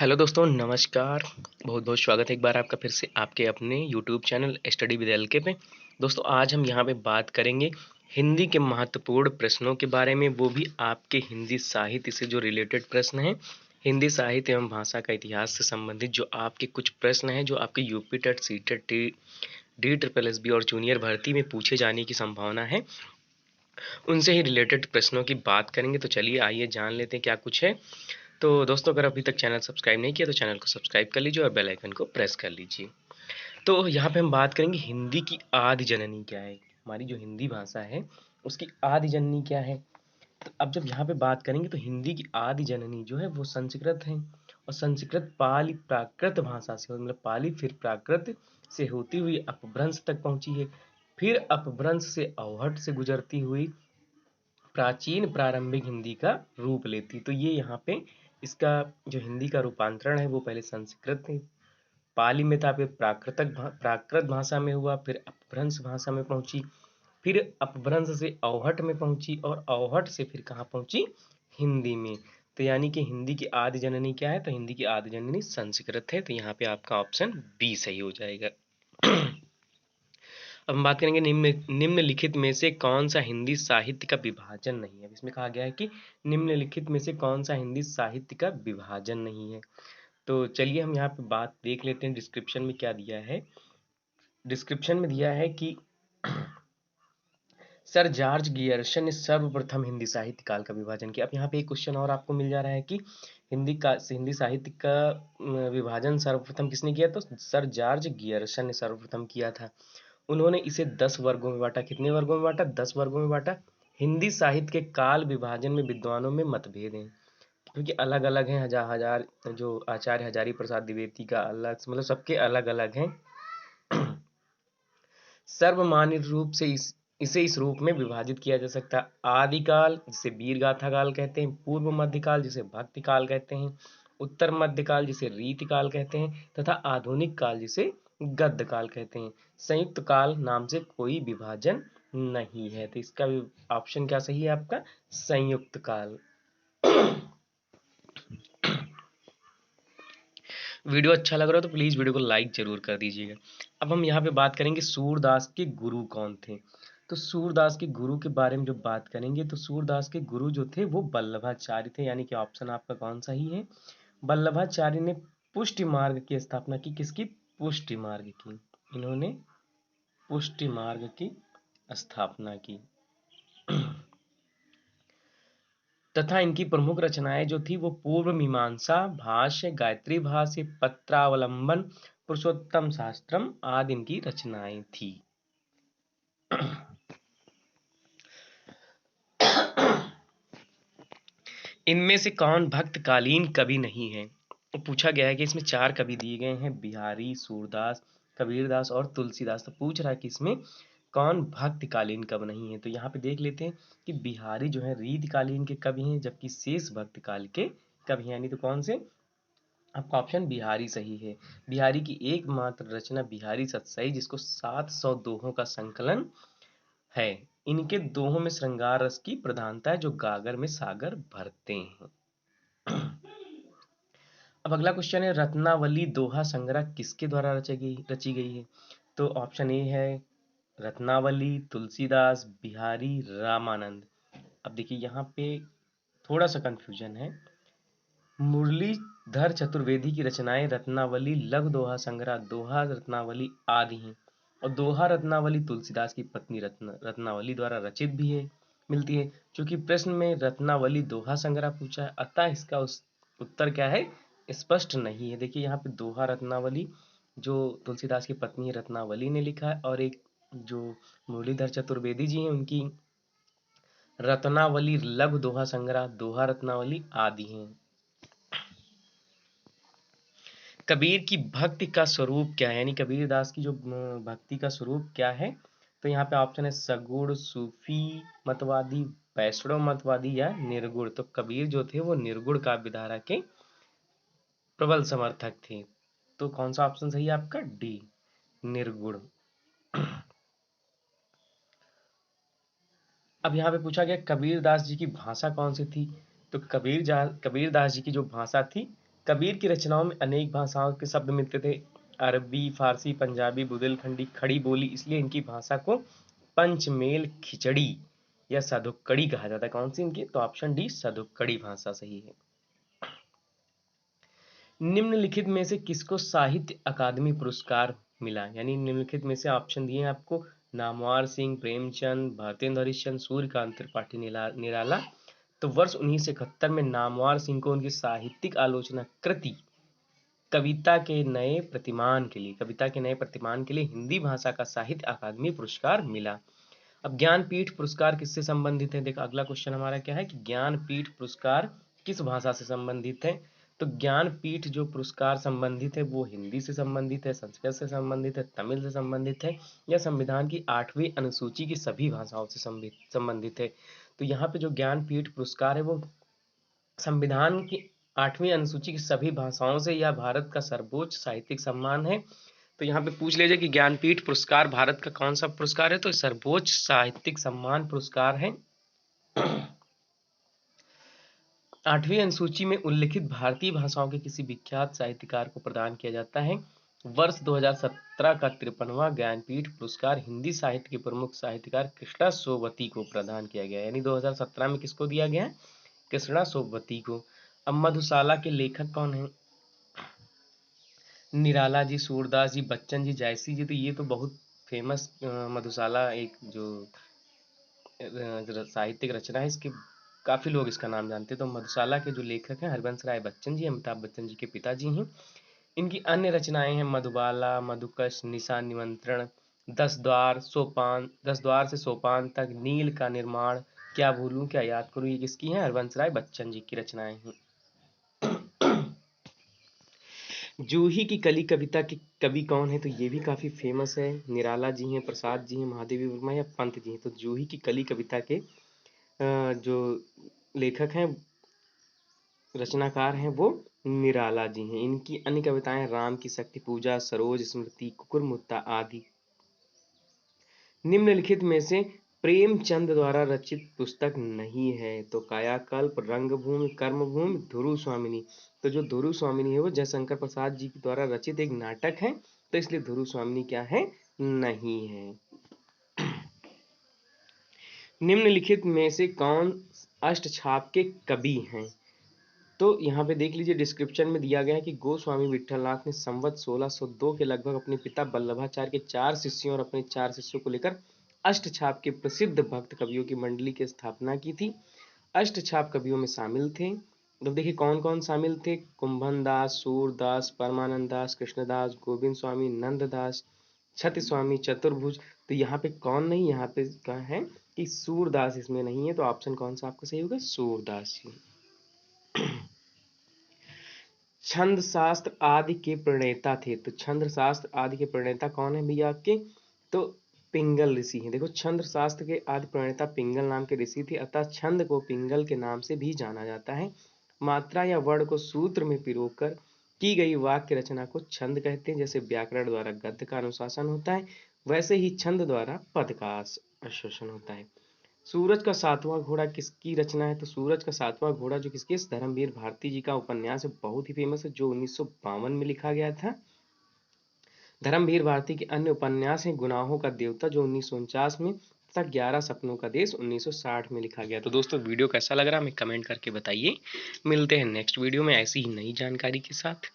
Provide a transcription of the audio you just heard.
Hello दोस्तों, नमस्कार। बहुत बहुत स्वागत है एक बार आपका फिर से आपके अपने YouTube channel study with LK पे। दोस्तों, आज हम यहाँ पे बात करेंगे हिंदी के महत्वपूर्ण प्रश्नों के बारे में, वो भी आपके हिंदी साहित्य से जो रिलेटेड प्रश्न हैं। हिंदी साहित्य एवं भाषा का इतिहास से संबंधित जो आपके कुछ प्रश्न हैं, जो आपके UP TET, C TET, D triple S B और जूनियर भर्ती में पूछे जाने की संभावना है, उनसे ही रिलेटेड प्रश्नों की बात करेंगे। तो चलिए आइए जान लेते हैं क्या कुछ है। तो दोस्तों, अगर अभी तक चैनल सब्सक्राइब नहीं किया तो चैनल को सब्सक्राइब कर लीजिए और बेल आइकन को प्रेस कर लीजिए। तो यहाँ पे हम बात करेंगे हिंदी की आदि जननी क्या है। हमारी जो हिंदी भाषा है उसकी आदि जननी क्या है। तो अब जब यहाँ पे बात करेंगे तो हिंदी की आदि जननी जो है वो संस्कृत है, और संस्कृत पाली प्राकृत भाषा से, मतलब पाली फिर प्राकृत से होती हुई अपभ्रंश तक पहुंची है, फिर अपभ्रंश से अवहट से गुजरती हुई प्राचीन प्रारंभिक हिंदी का रूप लेती। तो ये यहाँ पे इसका जो हिंदी का रूपांतरण है वो पहले संस्कृत में, पाली में था, फिर प्राकृत भाषा में हुआ, फिर अपभ्रंश भाषा में पहुंची, फिर अपभ्रंश से अवहट में पहुंची, और अवहट से फिर कहाँ पहुंची, हिंदी में। तो यानी कि हिंदी की आदि जननी क्या है, तो हिंदी की आदि जननी संस्कृत है। तो यहाँ पे आपका ऑप्शन बी सही हो जाएगा। अब हम बात करेंगे निम्नलिखित में से कौन सा हिंदी साहित्य का विभाजन नहीं है। अब इसमें कहा गया है कि निम्नलिखित में से कौन सा हिंदी साहित्य का विभाजन नहीं है। तो चलिए हम यहाँ पे बात देख लेते हैं, डिस्क्रिप्शन में क्या दिया है। डिस्क्रिप्शन में दिया है कि सर जॉर्ज गियर्सन ने सर्वप्रथम हिंदी साहित्य काल का विभाजन किया। अब यहाँ पे एक क्वेश्चन और आपको मिल जा रहा है कि हिंदी साहित्य का विभाजन सर्वप्रथम किसने किया, तो सर जॉर्ज गियर्सन ने सर्वप्रथम किया था। उन्होंने इसे 10 वर्गों में बांटा। कितने वर्गों में बांटा, 10 वर्गों में बांटा। हिंदी साहित्य के काल विभाजन में विद्वानों में मतभेद हैं, क्योंकि अलग अलग हैं। हजार हजार जो आचार्य हजारी प्रसाद द्विवेदी का अलग, मतलब सबके अलग अलग हैं। सर्वमान्य रूप से इसे इस रूप में विभाजित किया जा सकता है: आदिकाल जिसे वीर गाथा काल कहते हैं, पूर्व मध्यकाल जिसे भक्ति काल कहते हैं, उत्तर मध्यकाल जिसे रीति काल कहते हैं, तथा आधुनिक काल जिसे गद्य काल कहते हैं। संयुक्त काल नाम से कोई विभाजन नहीं है। तो इसका ऑप्शन क्या सही है आपका, संयुक्त काल। वीडियो अच्छा लग रहा हो तो प्लीज वीडियो को लाइक जरूर कर दीजिएगा। अब हम यहाँ पे बात करेंगे सूरदास के गुरु कौन थे। तो सूरदास के गुरु के बारे में जब बात करेंगे तो सूरदास के गुरु जो थे वो वल्लभाचार्य थे, यानी कि ऑप्शन आपका कौन सा ही है, वल्लभाचार्य ने पुष्टि मार्ग की स्थापना की। किसकी, पुष्टि मार्ग की। इन्होंने पुष्टि मार्ग की स्थापना की। तथा इनकी प्रमुख रचनाएं जो थी वो पूर्व मीमांसा, भाष्य, गायत्री भाष्य, पत्रावलंबन, पुरुषोत्तम शास्त्रम आदि इनकी रचनाएं थी। इनमें से कौन भक्तकालीन कवि नहीं है। तो पूछा गया है कि इसमें 4 कवि दिए गए हैं: बिहारी, सूरदास, कबीरदास और तुलसीदास। तो पूछ रहा है कि इसमें कौन भक्तकालीन कवि नहीं है। तो यहाँ पे देख लेते हैं कि बिहारी जो है रीतिकालीन के कवि हैं, जबकि शेष भक्तकाल के कवि हैं। यानी तो कौन से, आपका ऑप्शन बिहारी सही है। बिहारी की एकमात्र रचना बिहारी सतसई, जिसको 700 दोहों का संकलन है। इनके दोहों में श्रृंगार रस की प्रधानता है, जो गागर में सागर भरते हैं। अब अगला क्वेश्चन है, रत्नावली दोहा संग्रह किसके द्वारा रची गई है। तो ऑप्शन ए है रत्नावली, तुलसीदास, बिहारी, रामानंद। अब देखिए यहाँ पे थोड़ा सा कंफ्यूजन है। मुरलीधर चतुर्वेदी की रचनाएं रत्नावली, लघु दोहा संग्रह, दोहा रत्नावली आदि हैं, और दोहा रत्नावली तुलसीदास की पत्नी रत्नावली द्वारा रचित भी है, मिलती है। क्योंकि प्रश्न में रत्नावली दोहा संग्रह पूछा है, अतः इसका उत्तर क्या है, स्पष्ट नहीं है। देखिए यहाँ पे दोहा रत्नावली जो तुलसीदास की पत्नी रत्नावली ने लिखा है, और एक जो मुरलीधर चतुर्वेदी जी हैं उनकी रत्नावली लघु दोहा संग्रह, दोहा रत्नावली आदि हैं। कबीर की भक्ति का स्वरूप क्या है, यानी कबीर दास की जो भक्ति का स्वरूप क्या है। तो यहाँ पे ऑप्शन है सगुण, सूफी मतवादी, वैष्णव मतवादी या निर्गुण। तो कबीर जो थे वो निर्गुण काव्यधारा के प्रबल समर्थक थे। तो कौन सा ऑप्शन सही है आपका, डी, निर्गुण। अब यहाँ पे पूछा गया कबीर दास जी की भाषा कौन सी थी। तो कबीर दास जी की जो भाषा थी कबीर की रचनाओं में अनेक भाषाओं के शब्द मिलते थे, अरबी, फारसी, पंजाबी, बुंदेलखंडी, खड़ी बोली, इसलिए इनकी भाषा को पंचमेल खिचड़ी या सधुक्कड़ी कहा जाता है। कौन सी इनकी? तो ऑप्शन डी सधुक्कड़ी भाषा सही है। निम्नलिखित में से किसको साहित्य अकादमी पुरस्कार मिला? यानी निम्नलिखित में से ऑप्शन दिए हैं आपको, नामवर सिंह, प्रेमचंद, भारतेंदु हरिश्चंद्र, सूर्यकांत त्रिपाठी, निराला। तो वर्ष 1971 में नामवर सिंह को उनकी साहित्यिक आलोचना कृति कविता के नए प्रतिमान के लिए हिंदी भाषा का साहित्य अकादमी पुरस्कार मिला। अब ज्ञानपीठ पुरस्कार किससे संबंधित है? देखो अगला क्वेश्चन हमारा क्या है कि ज्ञानपीठ पुरस्कार किस भाषा से संबंधित है? तो ज्ञानपीठ जो पुरस्कार संबंधित है वो हिंदी से संबंधित है, संस्कृत से संबंधित है, तमिल से संबंधित है, या संविधान की 8वीं अनुसूची की सभी भाषाओं से संबंधित है? तो यहाँ पे जो ज्ञानपीठ पुरस्कार है वो संविधान की 8वीं अनुसूची की सभी भाषाओं से, या भारत का सर्वोच्च साहित्यिक सम्मान है। तो यहाँ पे पूछ लीजिए कि ज्ञानपीठ पुरस्कार भारत का कौन सा पुरस्कार है? तो सर्वोच्च साहित्यिक सम्मान पुरस्कार है। 8वीं अनुसूची में उल्लिखित भारतीय भाषाओं के किसी विख्यात साहित्यकार को प्रदान किया जाता है। वर्ष 2017 का 53वां ज्ञानपीठ पुरस्कार हिंदी साहित्य के प्रमुख साहित्यकार कृष्णा सोबती को प्रदान किया गया। यानी 2017 में किसको दिया गया है? कृष्णा सोबती को। अब मधुशाला के लेखक कौन है? निराला जी, सूरदास जी, बच्चन जी, जायसी जी। तो ये तो बहुत फेमस मधुशाला एक जो साहित्यिक रचना है, इसके काफी लोग इसका नाम जानते हैं। तो मधुशाला के जो लेखक हैं हरिवंश राय बच्चन जी, अमिताभ बच्चन जी के पिताजी हैं। इनकी अन्य रचनाएं हैं मधुबाला, मधुकश, निशा निमंत्रण, 10 द्वार से सोपान तक, नील का निर्माण, क्या भूलूं क्या याद करूं, ये किसकी हैं? हरिवंश राय बच्चन जी की रचनाएं हैं। जूही की कली कविता के कवि कौन है? तो ये भी काफी फेमस है। निराला जी हैं, प्रसाद जी हैं, महादेवी वर्मा या पंत जी हैं। तो जूही की कली कविता के जो लेखक हैं, रचनाकार हैं, वो निराला जी हैं। इनकी अन्य कविताएं राम की शक्ति पूजा, सरोज स्मृति, कुकुरमुत्ता आदि। निम्नलिखित में से प्रेमचंद द्वारा रचित पुस्तक नहीं है? तो कायाकल्प, रंगभूमि, कर्मभूमि, धुरु स्वामिनी। तो जो धुरु स्वामिनी है वो जयशंकर प्रसाद जी द्वारा रचित एक नाटक है, तो इसलिए धुरु स्वामिनी क्या है? नहीं है। निम्नलिखित में से कौन अष्टछाप के कवि हैं? तो यहाँ पे देख लीजिए, डिस्क्रिप्शन में दिया गया है कि गोस्वामी विठलनाथ ने संवत 1602 के लगभग अपने पिता वल्लभाचार्य के 4 शिष्यों और अपने 4 शिष्यों को लेकर अष्टछाप के प्रसिद्ध भक्त कवियों की मंडली की स्थापना की थी। अष्टछाप कवियों में शामिल थे, तो देखिए कौन कौन शामिल थे? कुंभन दास, सूरदास, परमानंद दास, कृष्णदास, गोविंद स्वामी, नंददास, छत्र स्वामी, चतुर्भुज। तो यहाँ पे कौन नहीं, यहाँ पे कहा है कि सूरदास इसमें नहीं है। तो ऑप्शन कौन सा आपका सही होगा? सूरदास जी। छंद शास्त्र आदि के प्रणेता थे। तो छंद शास्त्र आदि के प्रणेता कौन है भैया आपके? तो पिंगल ऋषि हैं। देखो छंद शास्त्र के आदि प्रणेता पिंगल नाम के ऋषि थे, अतः छंद को पिंगल के नाम से भी जाना जाता है। मात्रा या वर्ण को सूत्र में पिरोकर की गई वाक्य रचना को छंद कहते हैं। जैसे व्याकरण द्वारा गद्य का अनुशासन होता है, वैसे ही छंद द्वारा पद का अनुशासन होता है। सूरज का सातवां घोड़ा किसकी रचना है? तो सूरज का सातवां घोड़ा जो किसके? धर्मवीर भारती जी का उपन्यास है, बहुत ही फेमस है, जो 1952 में लिखा गया था। धर्मवीर भारती के अन्य उपन्यास हैं गुनाहों का देवता जो 1949 में, तथा 11 सपनों का देश 1960 में लिखा गया। तो दोस्तों वीडियो कैसा लग रहा है हमें कमेंट करके बताइए। मिलते हैं नेक्स्ट वीडियो में ऐसी ही नई जानकारी के साथ।